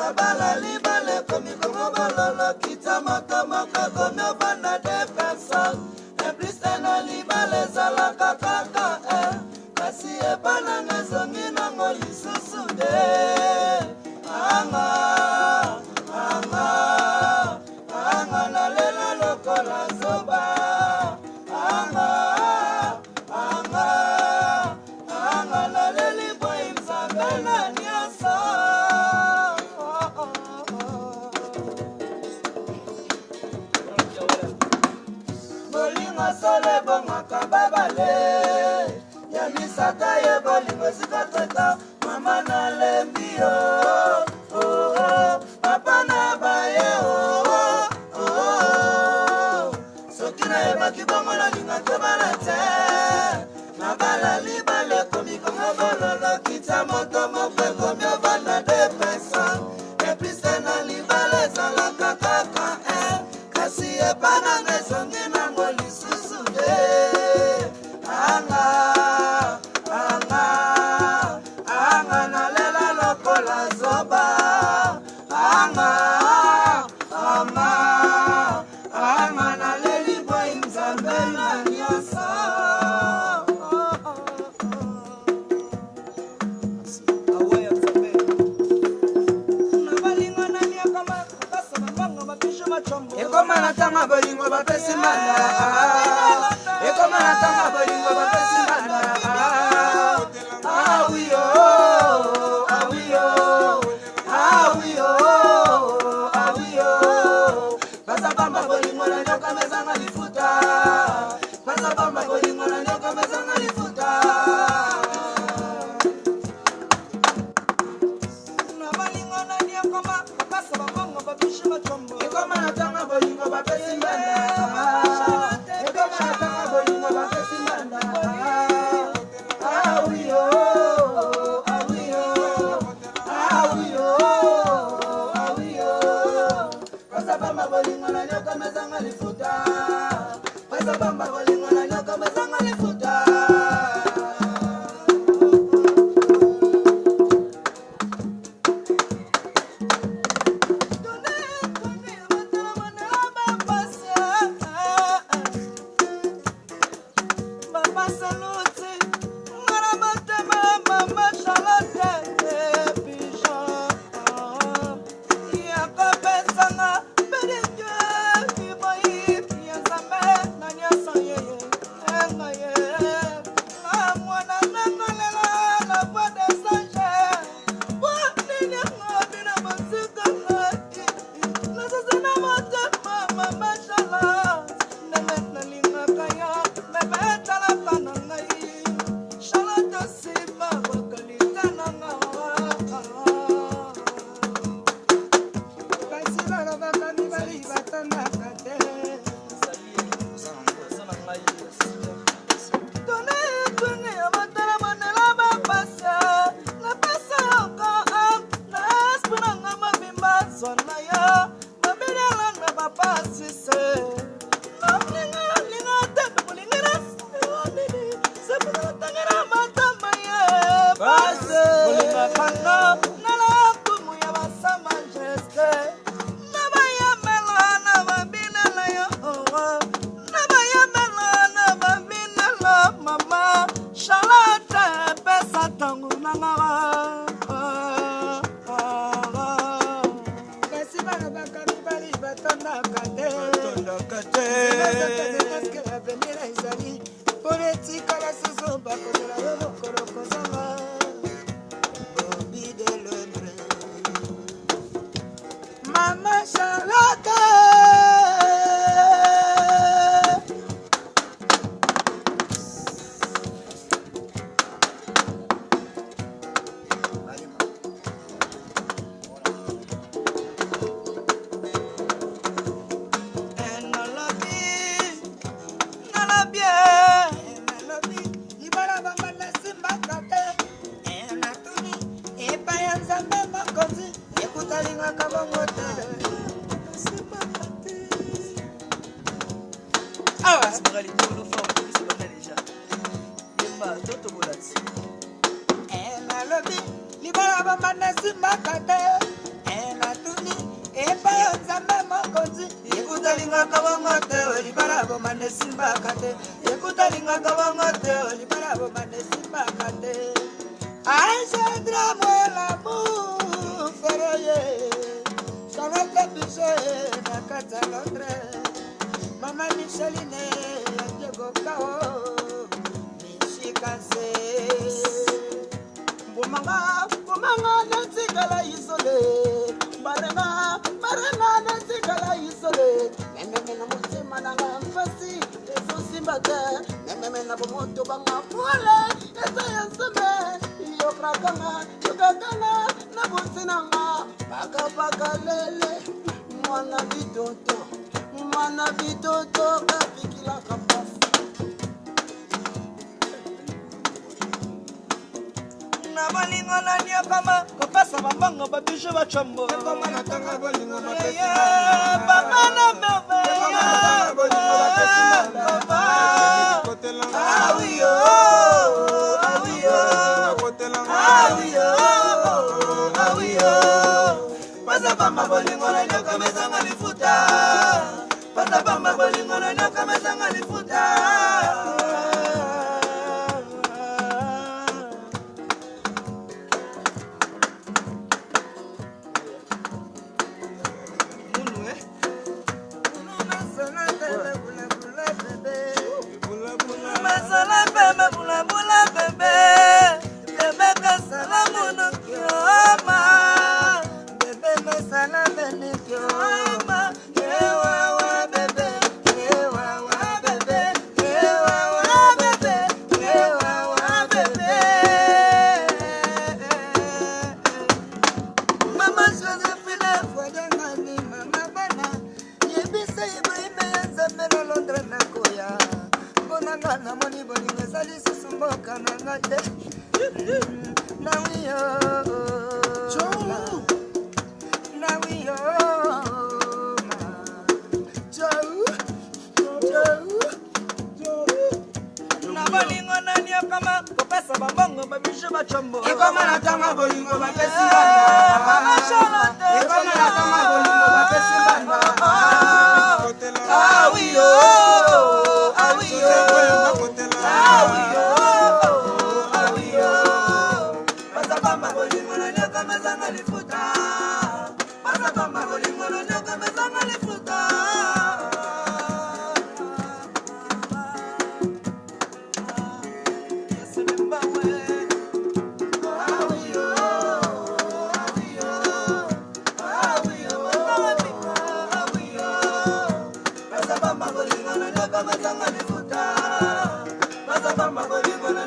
Nabala libale komi kongo bololo kita moto moko komi obana de personne. E plus na libale zala kakaka kasi epana ngezongi nango lisusu de. Anga na lela lokola zoba. Anga na leli boy mzambe na nyasa. Bolingo sole bonga kababale ya misata ye bolingo sikatata mama na lembio papa na baye sokina eba kibongo na linga tobala te nabala libale komi kongo bololo kita moto mokwe komi obana de personne e plus na libale zala kakaka kasi epana ngezongi nango lisusu de. Anga na lela lokola zoba. Anga na leli boy mzambe na nyasa. Awe mzambe nabalingo na nia kama kasa mbango mabisho machombo ekoma na tanga bolingo bapesi manda ekoma na tanga bolingo bapesi manda. Basabamba bolingo na nyoka mezanga lifuta. Basabamba bolingo na nyoka mezanga lifuta. Nabalingo na nyakoma bakasa bango babishe machombo ekoma na tanga bolingo bapesi mbanda. Ekoma na tanga bolingo bapesi mbanda. Basabamba bolingo na nyoka mezanga lifuta. Basabamba bolingo na nyoka mezanga lifuta. kawangote olibarabo manesimba kate yekutalinga kawangote olibarabo manesimba kate Aïcha drame l'amour ferroye Charlotte Bichet nakata Londres Mama Micheline Diego Kao Michikanse Bumanga natikala isole Barena natikala isole Memena mutima nanga mfasi Ezo simbate Memena bumoto banga mwale Ezo yanseme Yokrakanga Nabutinanga Baka lele Mwana bitoto Kapikila kapasi Nabalingo na niya kama Kapasa mabango babisho bachambo Kama natanga bolingo mapesi Bama na bebe Kama bolingo mapesi Awiyo Pasa bamba bolingo na niya kama zanga lifuta Pasa bamba bolingo na niya kama zanga lifuta Bamba bolingo na